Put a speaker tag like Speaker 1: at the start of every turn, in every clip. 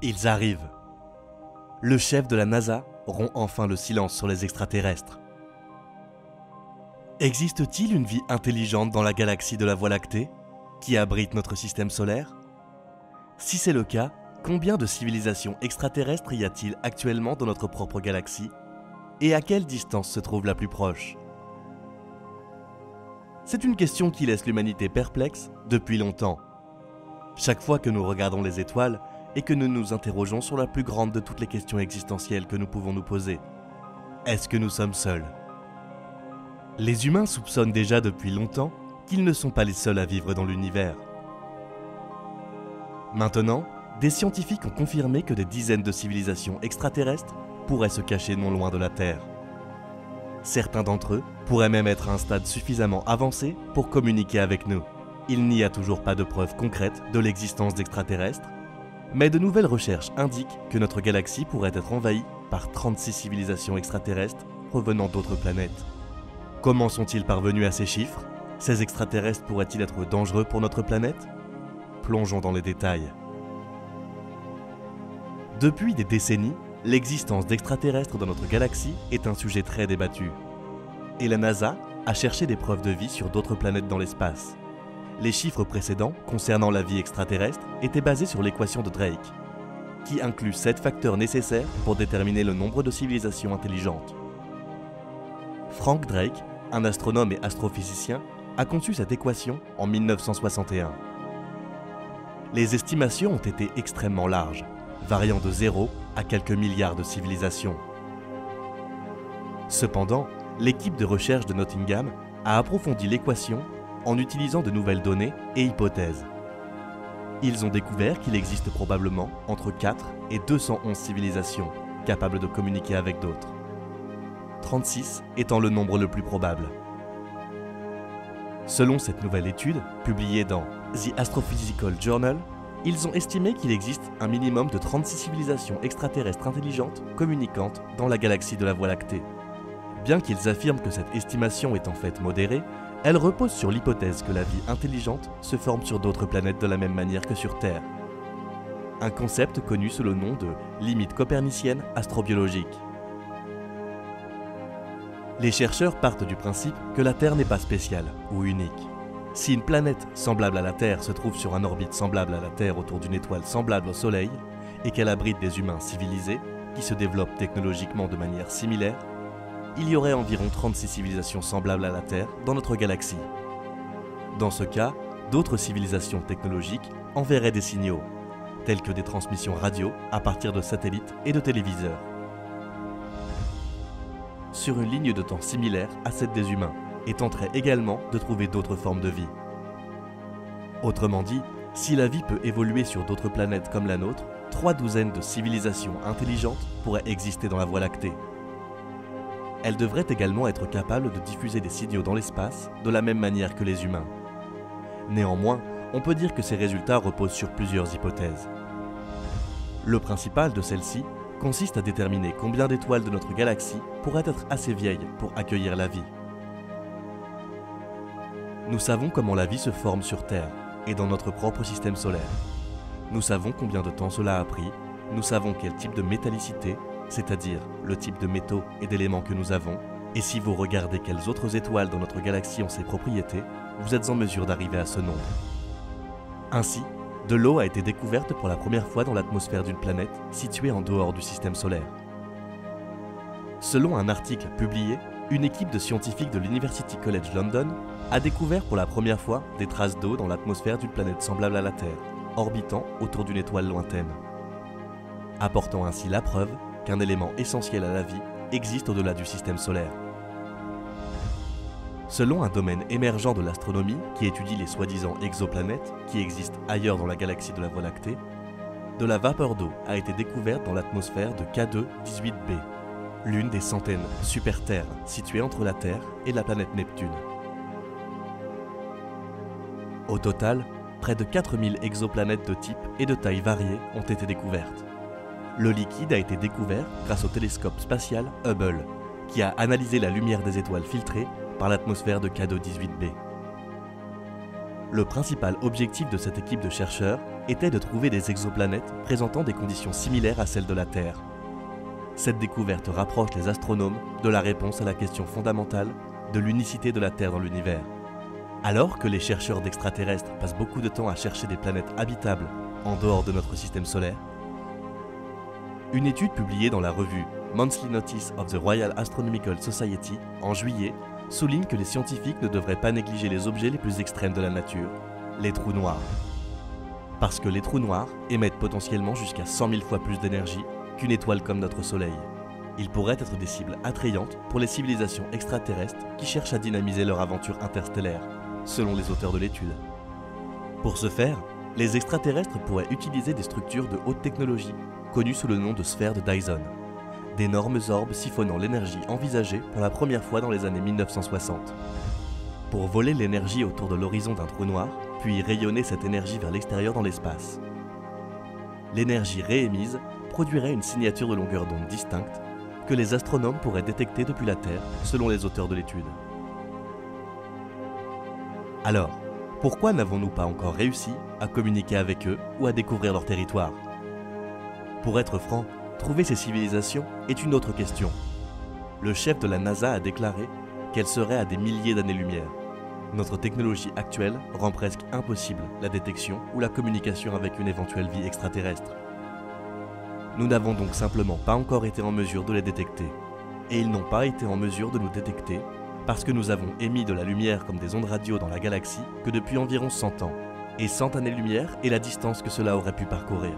Speaker 1: Ils arrivent. Le chef de la NASA rompt enfin le silence sur les extraterrestres. Existe-t-il une vie intelligente dans la galaxie de la Voie lactée, qui abrite notre système solaire? Si c'est le cas, combien de civilisations extraterrestres y a-t-il actuellement dans notre propre galaxie? Et à quelle distance se trouve la plus proche? C'est une question qui laisse l'humanité perplexe depuis longtemps. Chaque fois que nous regardons les étoiles et que nous nous interrogeons sur la plus grande de toutes les questions existentielles que nous pouvons nous poser, est-ce que nous sommes seuls? Les humains soupçonnent déjà depuis longtemps qu'ils ne sont pas les seuls à vivre dans l'univers. Maintenant, des scientifiques ont confirmé que des dizaines de civilisations extraterrestres pourraient se cacher non loin de la Terre. Certains d'entre eux pourraient même être à un stade suffisamment avancé pour communiquer avec nous. Il n'y a toujours pas de preuves concrètes de l'existence d'extraterrestres, mais de nouvelles recherches indiquent que notre galaxie pourrait être envahie par 36 civilisations extraterrestres provenant d'autres planètes. Comment sont-ils parvenus à ces chiffres? Ces extraterrestres pourraient-ils être dangereux pour notre planète? Plongeons dans les détails. Depuis des décennies, l'existence d'extraterrestres dans notre galaxie est un sujet très débattu. Et la NASA a cherché des preuves de vie sur d'autres planètes dans l'espace. Les chiffres précédents concernant la vie extraterrestre étaient basés sur l'équation de Drake, qui inclut 7 facteurs nécessaires pour déterminer le nombre de civilisations intelligentes. Frank Drake, un astronome et astrophysicien, a conçu cette équation en 1961. Les estimations ont été extrêmement larges, variant de 0 à quelques milliards de civilisations. Cependant, l'équipe de recherche de Nottingham a approfondi l'équation en utilisant de nouvelles données et hypothèses. Ils ont découvert qu'il existe probablement entre 4 et 211 civilisations capables de communiquer avec d'autres, 36 étant le nombre le plus probable. Selon cette nouvelle étude, publiée dans The Astrophysical Journal, ils ont estimé qu'il existe un minimum de 36 civilisations extraterrestres intelligentes communicantes dans la galaxie de la Voie lactée. Bien qu'ils affirment que cette estimation est en fait modérée, elle repose sur l'hypothèse que la vie intelligente se forme sur d'autres planètes de la même manière que sur Terre. Un concept connu sous le nom de limite copernicienne astrobiologique. Les chercheurs partent du principe que la Terre n'est pas spéciale ou unique. Si une planète semblable à la Terre se trouve sur un orbite semblable à la Terre autour d'une étoile semblable au Soleil et qu'elle abrite des humains civilisés qui se développent technologiquement de manière similaire, il y aurait environ 36 civilisations semblables à la Terre dans notre galaxie. Dans ce cas, d'autres civilisations technologiques enverraient des signaux, tels que des transmissions radio à partir de satellites et de téléviseurs, sur une ligne de temps similaire à celle des humains, et tenteraient également de trouver d'autres formes de vie. Autrement dit, si la vie peut évoluer sur d'autres planètes comme la nôtre, 3 douzaines de civilisations intelligentes pourraient exister dans la Voie lactée. Elles devraient également être capables de diffuser des signaux dans l'espace de la même manière que les humains. Néanmoins, on peut dire que ces résultats reposent sur plusieurs hypothèses. Le principal de celles-ci consiste à déterminer combien d'étoiles de notre galaxie pourraient être assez vieilles pour accueillir la vie. Nous savons comment la vie se forme sur Terre et dans notre propre système solaire. Nous savons combien de temps cela a pris, nous savons quel type de métallicité, c'est-à-dire le type de métaux et d'éléments que nous avons, et si vous regardez quelles autres étoiles dans notre galaxie ont ces propriétés, vous êtes en mesure d'arriver à ce nombre. Ainsi, de l'eau a été découverte pour la première fois dans l'atmosphère d'une planète située en dehors du système solaire. Selon un article publié, une équipe de scientifiques de l'University College London a découvert pour la première fois des traces d'eau dans l'atmosphère d'une planète semblable à la Terre, orbitant autour d'une étoile lointaine, apportant ainsi la preuve qu'un élément essentiel à la vie existe au-delà du système solaire. Selon un domaine émergent de l'astronomie qui étudie les soi-disant exoplanètes qui existent ailleurs dans la galaxie de la Voie lactée, de la vapeur d'eau a été découverte dans l'atmosphère de K2-18b, l'une des centaines super-terres situées entre la Terre et la planète Neptune. Au total, près de 4000 exoplanètes de type et de taille variées ont été découvertes. Le liquide a été découvert grâce au télescope spatial Hubble, qui a analysé la lumière des étoiles filtrées par l'atmosphère de K2-18b. Le principal objectif de cette équipe de chercheurs était de trouver des exoplanètes présentant des conditions similaires à celles de la Terre. Cette découverte rapproche les astronomes de la réponse à la question fondamentale de l'unicité de la Terre dans l'univers. Alors que les chercheurs d'extraterrestres passent beaucoup de temps à chercher des planètes habitables en dehors de notre système solaire, une étude publiée dans la revue Monthly Notice of the Royal Astronomical Society en juillet souligne que les scientifiques ne devraient pas négliger les objets les plus extrêmes de la nature, les trous noirs. Parce que les trous noirs émettent potentiellement jusqu'à 100 000 fois plus d'énergie qu'une étoile comme notre Soleil. Ils pourraient être des cibles attrayantes pour les civilisations extraterrestres qui cherchent à dynamiser leur aventure interstellaire, selon les auteurs de l'étude. Pour ce faire, les extraterrestres pourraient utiliser des structures de haute technologie, connues sous le nom de sphères de Dyson, d'énormes orbes siphonnant l'énergie envisagée pour la première fois dans les années 1960. Pour voler l'énergie autour de l'horizon d'un trou noir, puis rayonner cette énergie vers l'extérieur dans l'espace. L'énergie réémise produirait une signature de longueur d'onde distincte que les astronomes pourraient détecter depuis la Terre, selon les auteurs de l'étude. Alors, pourquoi n'avons-nous pas encore réussi à communiquer avec eux ou à découvrir leur territoire? Pour être franc, trouver ces civilisations est une autre question. Le chef de la NASA a déclaré qu'elle serait à des milliers d'années-lumière. Notre technologie actuelle rend presque impossible la détection ou la communication avec une éventuelle vie extraterrestre. Nous n'avons donc simplement pas encore été en mesure de les détecter. Et ils n'ont pas été en mesure de nous détecter parce que nous avons émis de la lumière comme des ondes radio dans la galaxie que depuis environ 100 ans. Et 100 années-lumière est la distance que cela aurait pu parcourir.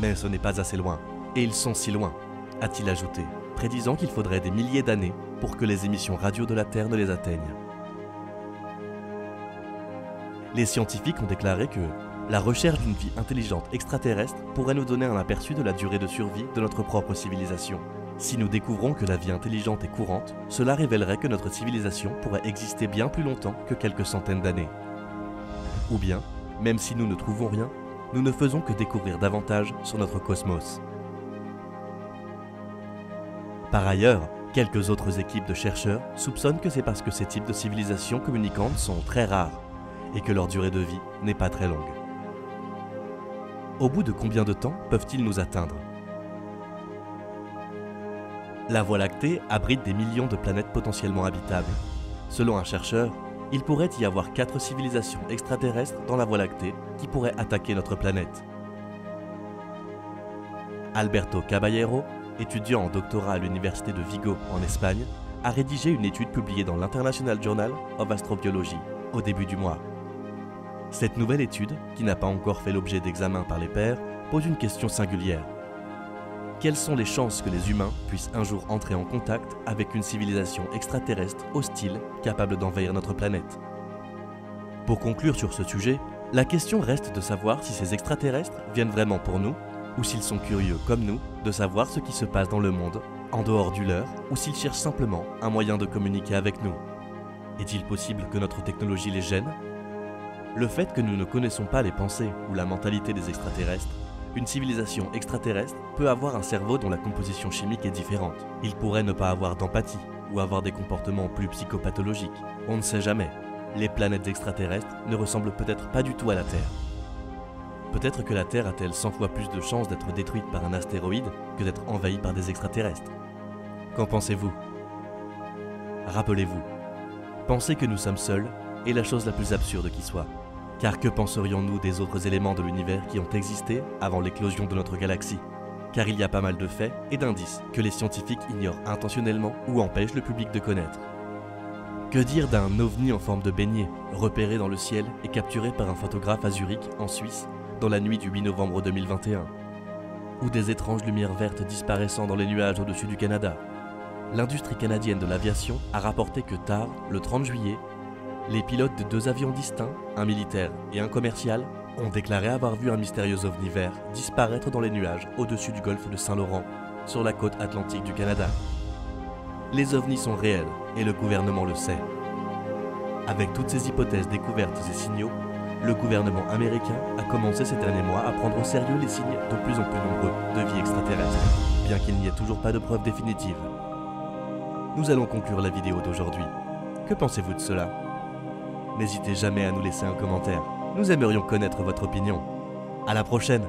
Speaker 1: Mais ce n'est pas assez loin. Et ils sont si loin, a-t-il ajouté, prédisant qu'il faudrait des milliers d'années pour que les émissions radio de la Terre ne les atteignent. Les scientifiques ont déclaré que la recherche d'une vie intelligente extraterrestre pourrait nous donner un aperçu de la durée de survie de notre propre civilisation. Si nous découvrons que la vie intelligente est courante, cela révélerait que notre civilisation pourrait exister bien plus longtemps que quelques centaines d'années. Ou bien, même si nous ne trouvons rien, nous ne faisons que découvrir davantage sur notre cosmos. Par ailleurs, quelques autres équipes de chercheurs soupçonnent que c'est parce que ces types de civilisations communicantes sont très rares et que leur durée de vie n'est pas très longue. Au bout de combien de temps peuvent-ils nous atteindre? La Voie lactée abrite des millions de planètes potentiellement habitables. Selon un chercheur, il pourrait y avoir 4 civilisations extraterrestres dans la Voie lactée qui pourraient attaquer notre planète. Alberto Caballero, étudiant en doctorat à l'université de Vigo en Espagne, a rédigé une étude publiée dans l'International Journal of Astrobiology au début du mois. Cette nouvelle étude, qui n'a pas encore fait l'objet d'examen par les pairs, pose une question singulière. Quelles sont les chances que les humains puissent un jour entrer en contact avec une civilisation extraterrestre hostile capable d'envahir notre planète? Pour conclure sur ce sujet, la question reste de savoir si ces extraterrestres viennent vraiment pour nous ou s'ils sont curieux, comme nous, de savoir ce qui se passe dans le monde, en dehors du leur, ou s'ils cherchent simplement un moyen de communiquer avec nous. Est-il possible que notre technologie les gêne? Le fait que nous ne connaissons pas les pensées ou la mentalité des extraterrestres, une civilisation extraterrestre peut avoir un cerveau dont la composition chimique est différente. Il pourrait ne pas avoir d'empathie ou avoir des comportements plus psychopathologiques. On ne sait jamais. Les planètes extraterrestres ne ressemblent peut-être pas du tout à la Terre. Peut-être que la Terre a-t-elle 100 fois plus de chances d'être détruite par un astéroïde que d'être envahie par des extraterrestres. Qu'en pensez-vous? Rappelez-vous, penser que nous sommes seuls est la chose la plus absurde qui soit. Car que penserions-nous des autres éléments de l'univers qui ont existé avant l'éclosion de notre galaxie? Car il y a pas mal de faits et d'indices que les scientifiques ignorent intentionnellement ou empêchent le public de connaître. Que dire d'un ovni en forme de beignet, repéré dans le ciel et capturé par un photographe à Zurich, en Suisse, dans la nuit du 8 novembre 2021? Ou des étranges lumières vertes disparaissant dans les nuages au-dessus du Canada? L'industrie canadienne de l'aviation a rapporté que tard, le 30 juillet, les pilotes de 2 avions distincts, un militaire et un commercial, ont déclaré avoir vu un mystérieux ovni vert disparaître dans les nuages au-dessus du golfe de Saint-Laurent, sur la côte atlantique du Canada. Les ovnis sont réels et le gouvernement le sait. Avec toutes ces hypothèses découvertes et signaux, le gouvernement américain a commencé ces derniers mois à prendre au sérieux les signes de plus en plus nombreux de vie extraterrestre, bien qu'il n'y ait toujours pas de preuves définitives. Nous allons conclure la vidéo d'aujourd'hui. Que pensez-vous de cela ? n'hésitez jamais à nous laisser un commentaire. Nous aimerions connaître votre opinion. À la prochaine!